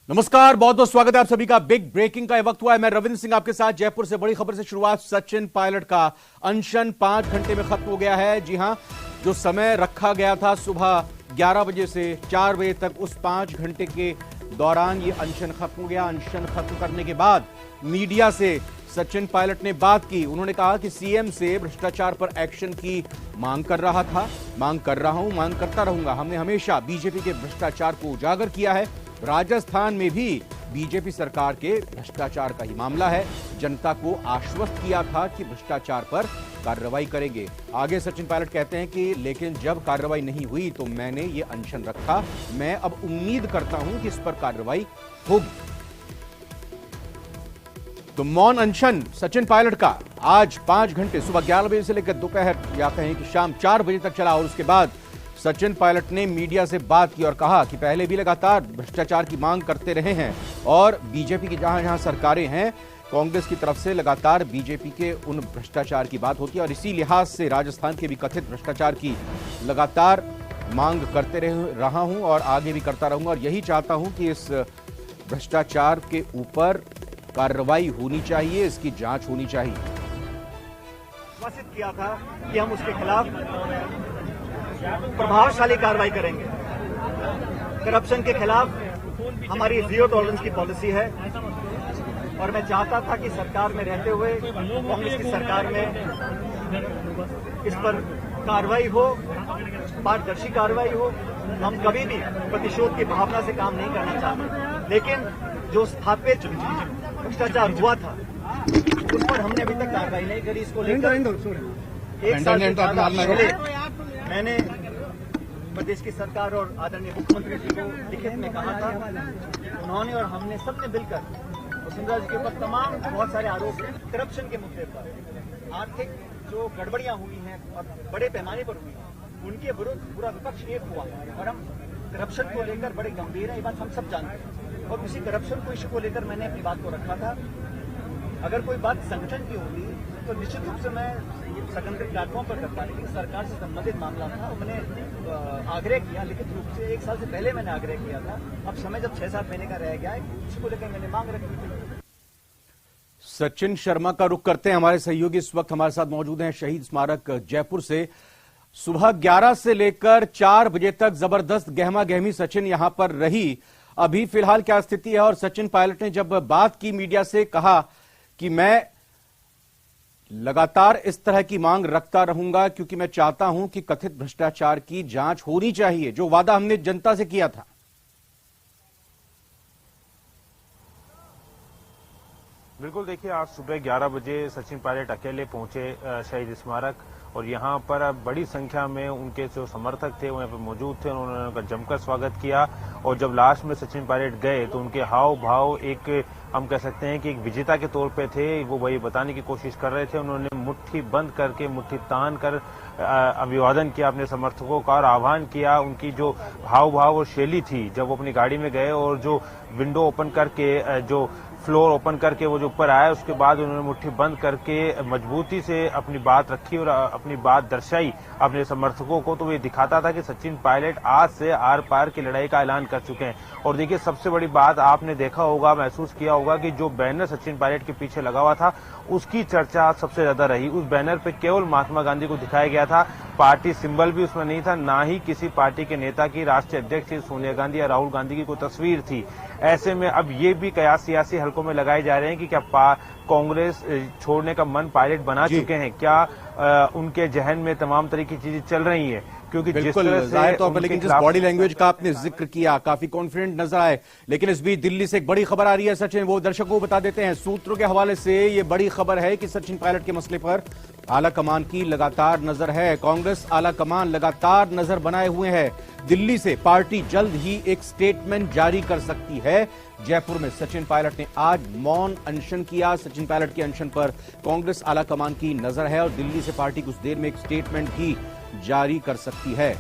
नमस्कार, बहुत बहुत स्वागत है आप सभी का। बिग ब्रेकिंग का यह वक्त हुआ है। मैं रविंद्र सिंह आपके साथ। जयपुर से बड़ी खबर से शुरुआत। सचिन पायलट का अनशन 5 घंटे में खत्म हो गया है। जी हां, जो समय रखा गया था सुबह 11 बजे से 4 बजे तक, उस 5 घंटे के दौरान ये अनशन खत्म हो गया। अनशन खत्म करने के बाद मीडिया से सचिन पायलट ने बात की। उन्होंने कहा कि सीएम से भ्रष्टाचार पर एक्शन की मांग कर रहा था, मांग कर रहा हूं, मांग करता रहूंगा। हमने हमेशा बीजेपी के भ्रष्टाचार को उजागर किया है। राजस्थान में भी बीजेपी सरकार के भ्रष्टाचार का ही मामला है। जनता को आश्वस्त किया था कि भ्रष्टाचार पर कार्रवाई करेंगे। आगे सचिन पायलट कहते हैं कि लेकिन जब कार्रवाई नहीं हुई तो मैंने ये अनशन रखा। मैं अब उम्मीद करता हूं कि इस पर कार्रवाई होगी। तो मौन अनशन सचिन पायलट का आज 5 घंटे, सुबह 11 बजे से लेकर दोपहर या कहें कि शाम 4 बजे तक चला। और उसके बाद सचिन पायलट ने मीडिया से बात की और कहा कि पहले भी लगातार भ्रष्टाचार की मांग करते रहे हैं और बीजेपी की जहां जहां सरकारें हैं, कांग्रेस की तरफ से लगातार बीजेपी के उन भ्रष्टाचार की बात होती है। और इसी लिहाज से राजस्थान के भी कथित भ्रष्टाचार की लगातार मांग करते रहा हूं और आगे भी करता रहूंगा। और यही चाहता हूं कि इस भ्रष्टाचार के ऊपर कार्रवाई होनी चाहिए, इसकी जांच होनी चाहिए। आश्वासित किया था कि हम उसके खिलाफ प्रभावशाली कार्रवाई करेंगे। करप्शन के खिलाफ हमारी जीरो टॉलरेंस की पॉलिसी है और मैं चाहता था कि सरकार में रहते हुए, कांग्रेस की सरकार में इस पर कार्रवाई हो, पारदर्शी कार्रवाई हो। हम कभी भी प्रतिशोध की भावना से काम नहीं करना चाहते, लेकिन जो स्थापित भ्रष्टाचार हुआ था उस पर हमने अभी तक कार्रवाई नहीं करी। इसको लेकर 1 साल से ज्यादा पहले मैंने प्रदेश की सरकार और आदरणीय मुख्यमंत्री जी को लिखित में कहा था। उन्होंने और हमने सबने मिलकर वसुंधरा जी के ऊपर तमाम बहुत सारे आरोप हैं करप्शन के मुद्दे पर, आर्थिक जो गड़बड़ियां हुई हैं और बड़े पैमाने पर हुई हैं, उनके विरुद्ध पूरा विपक्ष एक हुआ और हम करप्शन को लेकर बड़े गंभीर हैं। ये बात हम सब जानते हैं और उसी करप्शन को इश्यू को लेकर मैंने अपनी बात को रखा था। अगर कोई बात संगठन की होती तो निश्चित रूप से मैं संगठन प्लेटफॉर्म पर करता, लेकिन सरकार से संबंधित मामला था और मैंने आग्रह किया लिखित रूप से। 1 साल से पहले मैंने आग्रह किया था। अब समय जब 6-7 महीने का रह गया है, इसी को लेकर मैंने मांग रखी थी। सचिन शर्मा का रुख करते हैं। हमारे सहयोगी इस वक्त हमारे साथ मौजूद हैं शहीद स्मारक जयपुर से। सुबह 11 से लेकर 4 बजे तक जबरदस्त गहमा गहमी सचिन यहां पर रही। अभी फिलहाल क्या स्थिति है? और सचिन पायलट ने जब बात की मीडिया से, कहा कि मैं लगातार इस तरह की मांग रखता रहूंगा क्योंकि मैं चाहता हूं कि कथित भ्रष्टाचार की जांच होनी चाहिए, जो वादा हमने जनता से किया था। बिल्कुल, देखिए आज सुबह 11 बजे सचिन पायलट अकेले पहुंचे शहीद स्मारक और यहाँ पर बड़ी संख्या में उनके जो समर्थक थे वो यहाँ पर मौजूद थे। उन्होंने उनका जमकर स्वागत किया और जब लास्ट में सचिन पायलट गए तो उनके हाव भाव एक, हम कह सकते हैं कि एक विजेता के तौर पे थे। वो वही बताने की कोशिश कर रहे थे। उन्होंने मुट्ठी बंद करके, मुट्ठी तान कर अभिवादन किया अपने समर्थकों का और आह्वान किया। उनकी जो हाव भाव और शैली थी, जब वो अपनी गाड़ी में गए और जो विंडो ओपन करके, जो फ्लोर ओपन करके वो जो ऊपर आया, उसके बाद उन्होंने मुट्ठी बंद करके मजबूती से अपनी बात रखी और अपनी बात दर्शाई अपने समर्थकों को। तो ये दिखाता था कि सचिन पायलट आज से आर पार की लड़ाई का ऐलान कर चुके हैं। और देखिए, सबसे बड़ी बात आपने देखा होगा, महसूस किया होगा कि जो बैनर सचिन पायलट के पीछे लगा हुआ था उसकी चर्चा सबसे ज्यादा रही। उस बैनर पे केवल महात्मा गांधी को दिखाया गया था, पार्टी सिंबल भी उसमें नहीं था, ना ही किसी पार्टी के नेता की, राष्ट्रीय अध्यक्ष सोनिया गांधी या राहुल गांधी की कोई तस्वीर थी। ऐसे में अब ये भी कयास सियासी हलकों में लगाए जा रहे हैं कि क्या कांग्रेस छोड़ने का मन पायलट बना चुके हैं, क्या उनके जहन में तमाम तरह की चीजें चल रही हैं। क्योंकि बिल्कुल जाहिर तौर पर, लेकिन जिस बॉडी लैंग्वेज का आपने जिक्र किया, काफी कॉन्फिडेंट नजर आए। लेकिन इस बीच दिल्ली से एक बड़ी खबर आ रही है सचिन, वो दर्शकों को बता देते हैं। सूत्रों के हवाले से ये बड़ी खबर है कि सचिन पायलट के मसले पर आला कमान की लगातार नजर है। कांग्रेस आला कमान लगातार नजर बनाए हुए है। दिल्ली से पार्टी जल्द ही एक स्टेटमेंट जारी कर सकती है। जयपुर में सचिन पायलट ने आज मौन अनशन किया। सचिन पायलट के अनशन पर कांग्रेस आला कमान की नजर है और दिल्ली से पार्टी कुछ देर में एक स्टेटमेंट भी जारी कर सकती है।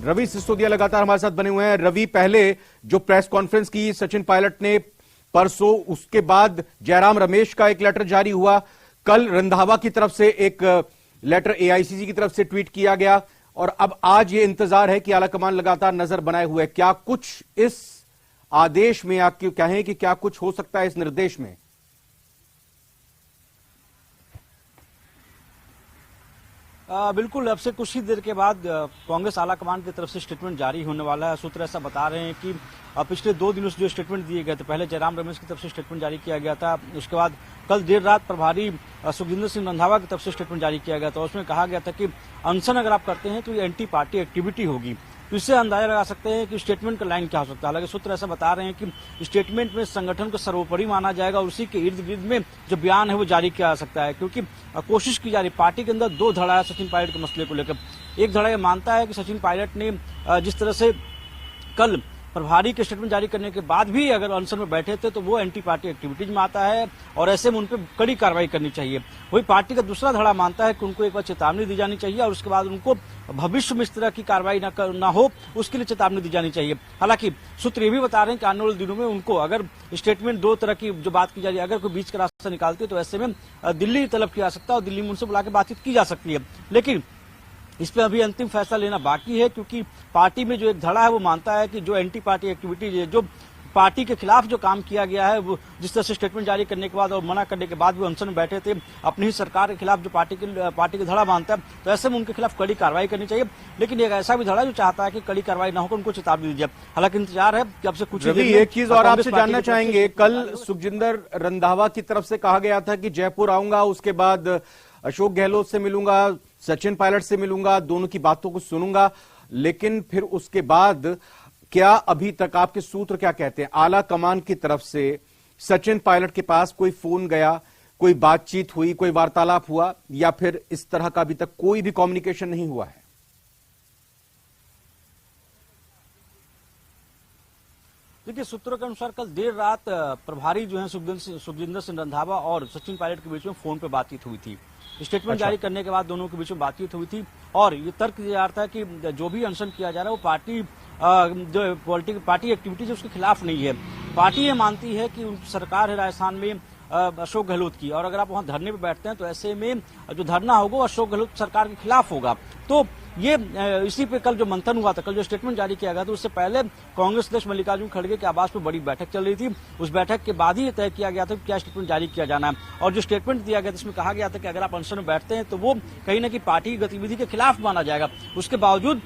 रवि सिसोदिया लगातार हमारे साथ बने हुए हैं। रवि, पहले जो प्रेस कॉन्फ्रेंस की सचिन पायलट ने परसों, उसके बाद जयराम रमेश का एक लेटर जारी हुआ, कल रंधावा की तरफ से एक लेटर एआईसीसी की तरफ से ट्वीट किया गया। और अब आज ये इंतजार है कि आलाकमान लगातार नजर बनाए हुए है। क्या कुछ इस आदेश में आप क्यों कहें कि क्या कुछ हो सकता है इस निर्देश में? बिल्कुल, अब से कुछ ही देर के बाद कांग्रेस आलाकमान की तरफ से स्टेटमेंट जारी होने वाला है। सूत्र ऐसा बता रहे हैं कि पिछले 2 दिनों से जो स्टेटमेंट दिए गए थे, पहले जयराम रमेश की तरफ से स्टेटमेंट जारी किया गया था, उसके बाद कल देर रात प्रभारी सुखजिंदर सिंह रंधावा की तरफ से स्टेटमेंट जारी किया गया था। उसमें कहा गया था कि अनशन अगर आप करते हैं तो ये एंटी पार्टी एक्टिविटी होगी। तो इससे अंदाजा लगा सकते हैं कि स्टेटमेंट का लाइन क्या हो सकता है। हालांकि सूत्र ऐसा बता रहे हैं कि स्टेटमेंट में संगठन को सर्वोपरि माना जाएगा और उसी के इर्द गिर्द में जो बयान है वो जारी किया जा सकता है, क्योंकि कोशिश की जा रही पार्टी के अंदर 2 धड़ा है सचिन पायलट के मसले को लेकर। एक धड़ा यह मानता है कि सचिन पायलट ने जिस तरह से कल प्रभारी के स्टेटमेंट जारी करने के बाद भी अगर अनशन में बैठे थे तो वो एंटी पार्टी एक्टिविटीज में आता है और ऐसे में उन पर कड़ी कार्रवाई करनी चाहिए। वही पार्टी का दूसरा धड़ा मानता है कि उनको एक बार चेतावनी दी जानी चाहिए और उसके बाद उनको भविष्य में इस तरह की कार्रवाई न हो उसके लिए चेतावनी दी जानी चाहिए। हालांकि सूत्र ये भी बता रहे हैं कि आने वाले दिनों में उनको अगर स्टेटमेंट 2 तरह की जो बात की जा रही है, अगर कोई बीच का रास्ता निकालती है तो ऐसे में दिल्ली तलब किया जा सकता है और दिल्ली में उनसे बुला के बातचीत की जा सकती है। लेकिन इस पे अभी अंतिम फैसला लेना बाकी है, क्योंकि पार्टी में जो एक धड़ा है वो मानता है कि जो एंटी पार्टी एक्टिविटीज है, जो पार्टी के खिलाफ जो काम किया गया है, वो जिस तरह से स्टेटमेंट जारी करने के बाद और मना करने के बाद भी अनशन में बैठे थे अपनी ही सरकार के खिलाफ, जो पार्टी के धड़ा मानता है, तो ऐसे में उनके खिलाफ कड़ी कार्रवाई करनी चाहिए। लेकिन एक ऐसा भी धड़ा जो चाहता है कि कड़ी कार्रवाई न होकर उनको चेतावनी दी जाए। हालांकि इंतजार है कि अब से कुछ एक चीज और आपसे जानना चाहेंगे, कल सुखजिंदर रंधावा की तरफ से कहा गया था कि जयपुर आऊंगा, उसके बाद अशोक गहलोत से मिलूंगा, सचिन पायलट से मिलूंगा, दोनों की बातों को सुनूंगा, लेकिन फिर उसके बाद क्या अभी तक आपके सूत्र क्या कहते हैं, आला कमान की तरफ से सचिन पायलट के पास कोई फोन गया, कोई बातचीत हुई, कोई वार्तालाप हुआ, या फिर इस तरह का अभी तक कोई भी कम्युनिकेशन नहीं हुआ है? देखिए, सूत्रों के अनुसार कल देर रात प्रभारी जो है सुखजिंदर सिंह रंधावा और सचिन पायलट के बीच में फोन पे बातचीत हुई थी। स्टेटमेंट जारी करने के बाद दोनों के बीच में बातचीत हुई थी और ये तर्क दिया जा रहा था कि जो भी अनशन किया जा रहा है वो पार्टी एक्टिविटीज उसके खिलाफ नहीं है। पार्टी ये मानती है कि सरकार है राजस्थान में अशोक गहलोत की, और अगर आप वहां धरने पे बैठते हैं तो ऐसे में जो धरना होगा वो अशोक गहलोत सरकार के खिलाफ होगा। तो ये इसी पे कल जो मंथन हुआ था, कल जो स्टेटमेंट जारी किया गया था, उससे पहले कांग्रेस अध्यक्ष मल्लिकार्जुन खड़गे के आवास पर बड़ी बैठक चल रही थी। उस बैठक के बाद ही ये तय किया गया था कि क्या स्टेटमेंट जारी किया जाना है। और जो स्टेटमेंट दिया गया था इसमें कहा गया था कि अगर आप अनशन में बैठते हैं तो वो कहीं ना कहीं पार्टी की गतिविधि के खिलाफ माना जाएगा। उसके बावजूद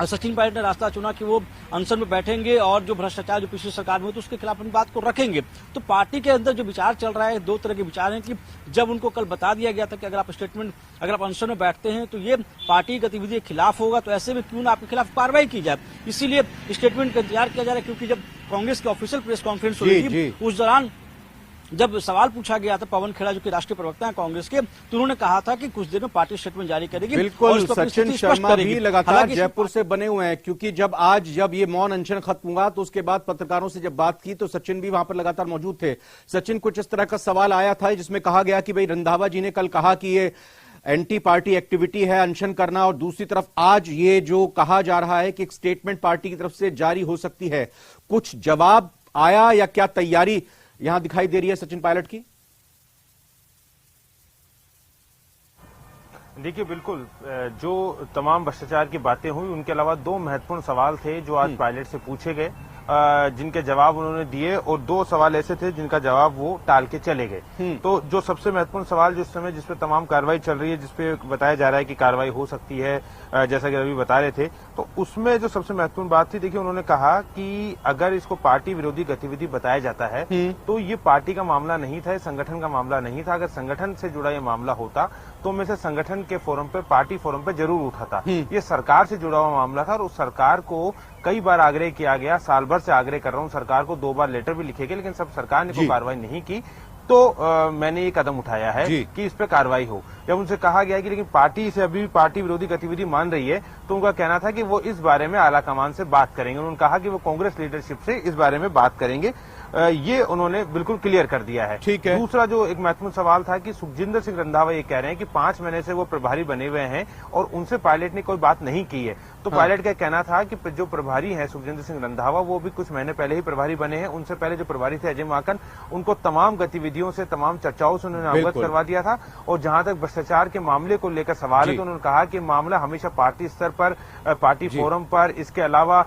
सचिन पायलट ने रास्ता चुना कि वो अनशन में बैठेंगे और जो भ्रष्टाचार जो पिछली सरकार में हुआ तो उसके खिलाफ अपनी बात को रखेंगे। तो पार्टी के अंदर जो विचार चल रहा है, 2 तरह के विचार हैं कि जब उनको कल बता दिया गया था कि अगर आप अनशन में बैठते हैं तो ये पार्टी की गतिविधि के खिलाफ होगा, तो ऐसे में क्यों ना आपके खिलाफ कार्रवाई की जाए। इसीलिए स्टेटमेंट का इंतजार किया जा रहा है, क्योंकि जब कांग्रेस की ऑफिशियल प्रेस कॉन्फ्रेंस हुई थी उस दौरान जब सवाल पूछा गया था पवन खेड़ा जो कि राष्ट्रीय प्रवक्ता हैं कांग्रेस के, तो उन्होंने कहा था कि कुछ देर में पार्टी स्टेटमेंट जारी करेगी। बिल्कुल, सचिन शर्मा भी लगातार जयपुर से बने हुए हैं, क्योंकि जब ये मौन अनशन खत्म हुआ तो उसके बाद पत्रकारों से जब बात की तो सचिन भी वहां पर लगातार मौजूद थे। सचिन, कुछ इस तरह का सवाल आया था जिसमें कहा गया कि भाई रंधावा जी ने कल कहा कि ये एंटी पार्टी एक्टिविटी है अनशन करना, और दूसरी तरफ आज ये जो कहा जा रहा है कि एक स्टेटमेंट पार्टी की तरफ से जारी हो सकती है, कुछ जवाब आया या क्या तैयारी यहां दिखाई दे रही है सचिन पायलट की? देखिए, बिल्कुल जो तमाम भ्रष्टाचार की बातें हुई उनके अलावा 2 महत्वपूर्ण सवाल थे जो आज पायलट से पूछे गए, जिनके जवाब उन्होंने दिए, और 2 सवाल ऐसे थे जिनका जवाब वो टाल के चले गए। तो जो सबसे महत्वपूर्ण सवाल जिस समय जिसपे तमाम कार्रवाई चल रही है, जिसपे बताया जा रहा है कि कार्रवाई हो सकती है, जैसा कि अभी बता रहे थे, तो उसमें जो सबसे महत्वपूर्ण बात थी, देखिए उन्होंने कहा कि अगर इसको पार्टी विरोधी गतिविधि बताया जाता है तो ये पार्टी का मामला नहीं था, संगठन का मामला नहीं था। अगर संगठन से जुड़ा ये मामला होता तो मैं से संगठन के फोरम पे, पार्टी फोरम पे जरूर उठाता। ये सरकार से जुड़ा हुआ मामला था और उस सरकार को कई बार आग्रह किया गया, साल भर से आग्रह कर रहा हूं, सरकार को 2 बार लेटर भी लिखे गए, लेकिन सब सरकार ने कोई कार्रवाई नहीं की। तो मैंने ये कदम उठाया है कि इस पे कार्रवाई हो। जब उनसे कहा गया कि लेकिन पार्टी इसे अभी पार्टी विरोधी गतिविधि मान रही है, तो उनका कहना था कि वो इस बारे में आलाकमान से बात करेंगे। उन्होंने कहा कि वो कांग्रेस लीडरशिप से इस बारे में बात करेंगे। ये उन्होंने बिल्कुल क्लियर कर दिया है। ठीक है। दूसरा जो एक महत्वपूर्ण सवाल था कि सुखजिंदर सिंह रंधावा ये कह रहे हैं कि 5 महीने से वो प्रभारी बने हुए हैं और उनसे पायलट ने कोई बात नहीं की है। तो पायलट का कहना था कि जो प्रभारी हैं सुखजिंदर सिंह रंधावा वो भी कुछ महीने पहले ही प्रभारी बने हैं। उनसे पहले जो प्रभारी थे अजय माकन, उनको तमाम गतिविधियों से तमाम चर्चाओं से उन्होंने अवगत करवा दिया था। और जहां तक भ्रष्टाचार के मामले को लेकर सवाल है तो उन्होंने कहा कि मामला हमेशा पार्टी स्तर पर, पार्टी फोरम पर, इसके अलावा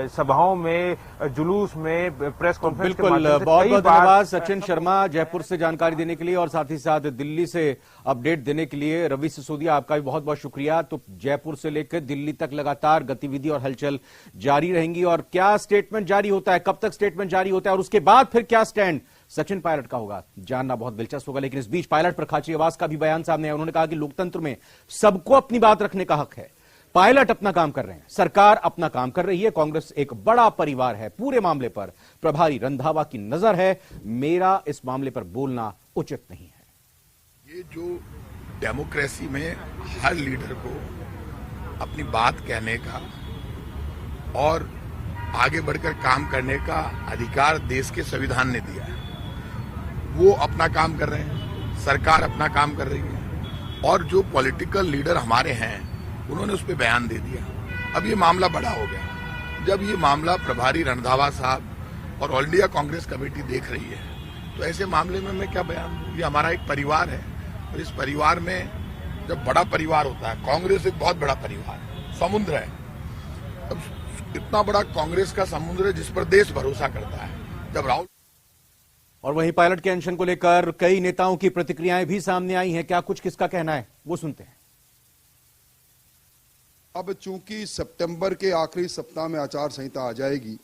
सभाओं में, जुलूस में, प्रेस कॉन्फ्रेंस के माध्यम से बहुत कई बहुत बार धन्यवाद सचिन शर्मा जयपुर से जानकारी देने के लिए और साथ ही साथ दिल्ली से अपडेट देने के लिए। रवि सिसोदिया आपका भी बहुत बहुत शुक्रिया। तो जयपुर से लेकर दिल्ली तक लगातार गतिविधि और हलचल जारी रहेंगी और क्या स्टेटमेंट जारी होता है, कब तक स्टेटमेंट जारी होता है और उसके बाद फिर क्या स्टैंड सचिन पायलट का होगा, जानना बहुत दिलचस्प होगा। लेकिन इस बीच पायलट प्रकाश आवास का भी बयान सामने आया। उन्होंने कहा कि लोकतंत्र में सबको अपनी बात रखने का हक है। पायलट अपना काम कर रहे हैं, सरकार अपना काम कर रही है, कांग्रेस एक बड़ा परिवार है, पूरे मामले पर प्रभारी रंधावा की नजर है, मेरा इस मामले पर बोलना उचित नहीं है। ये जो डेमोक्रेसी में हर लीडर को अपनी बात कहने का और आगे बढ़कर काम करने का अधिकार देश के संविधान ने दिया है, वो अपना काम कर रहे हैं, सरकार अपना काम कर रही है और जो पॉलिटिकल लीडर हमारे हैं उन्होंने उस पर बयान दे दिया। अब ये मामला बड़ा हो गया। जब ये मामला प्रभारी रंधावा साहब और ऑल इंडिया कांग्रेस कमेटी देख रही है तो ऐसे मामले में मैं क्या बयान दूं? ये हमारा एक परिवार है और इस परिवार में जब बड़ा परिवार होता है, कांग्रेस एक बहुत बड़ा परिवार है, समुद्र है। अब इतना बड़ा कांग्रेस का समुद्र है जिस पर देश भरोसा करता है। जब राहुल और वहीं पायलट के अनशन को लेकर कई नेताओं की प्रतिक्रियाएं भी सामने आई हैं। क्या कुछ किसका कहना है वो सुनते हैं। अब चूंकि सितंबर के आखिरी सप्ताह में आचार संहिता आ जाएगी,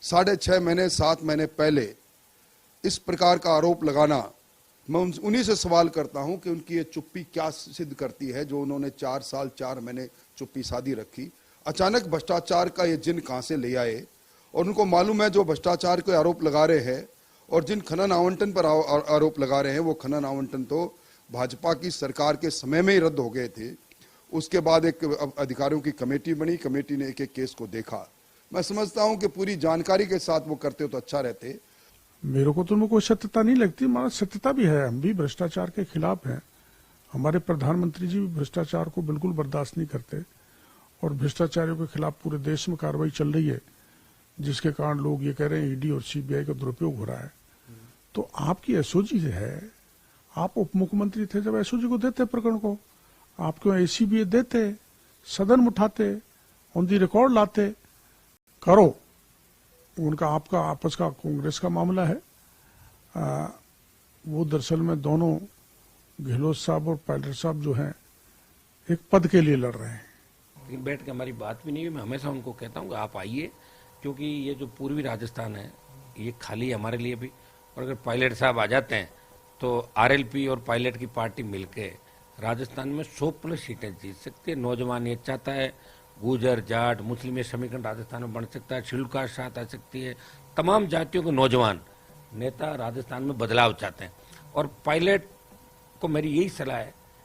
6.5 महीने 7 महीने पहले इस प्रकार का आरोप लगाना, मैं उन्हीं से सवाल करता हूं कि उनकी ये चुप्पी क्या सिद्ध करती है जो उन्होंने 4 साल 4 महीने चुप्पी साधी रखी। अचानक भ्रष्टाचार का ये जिन कहां से ले आए और उनको मालूम है जो भ्रष्टाचार के आरोप लगा रहे हैं और जिन खनन आवंटन पर आरोप लगा रहे हैं वो खनन आवंटन तो भाजपा की सरकार के समय में ही रद्द हो गए थे। उसके बाद एक अधिकारियों की कमेटी बनी, कमेटी ने एक एक केस को देखा। मैं समझता हूं कि पूरी जानकारी के साथ वो करते तो अच्छा रहते। मेरे को तो कोई सत्यता नहीं लगती, हमारा सत्यता भी है, हम भी भ्रष्टाचार के खिलाफ हैं। हमारे प्रधानमंत्री जी भी भ्रष्टाचार को बिल्कुल बर्दाश्त नहीं करते और भ्रष्टाचारियों के खिलाफ पूरे देश में कार्रवाई चल रही है, जिसके कारण लोग ये कह रहे हैं ईडी और सीबीआई का दुरुपयोग हो रहा है। तो आपकी एसओजी है, आप उप मुख्यमंत्री थे जब एसओजी को देते प्रकरण को, आप क्यों एसीबी देते, सदन में उठाते, ऑन दी रिकॉर्ड लाते, करो। उनका आपका आपस का कांग्रेस का मामला है। वो दरअसल में दोनों गहलोत साहब और पायलट साहब जो हैं एक पद के लिए लड़ रहे हैं। बैठ के हमारी बात भी नहीं हुई। मैं हमेशा उनको कहता हूँ कि आप आइए, क्योंकि ये जो पूर्वी राजस्थान है ये खाली है हमारे लिए भी। और अगर पायलट साहब आ जाते हैं तो आरएलपी और पायलट की पार्टी मिलके राजस्थान में 100+ सीटें जीत सकती है। नौजवान ये चाहता है, गुजर, जाट, मुस्लिम ये समीकरण राजस्थान में बन सकता है, शेड्यूल कास्ट साथ आ सकती है। तमाम जातियों के नौजवान नेता राजस्थान में बदलाव चाहते हैं और पायलट को मेरी यही सलाह है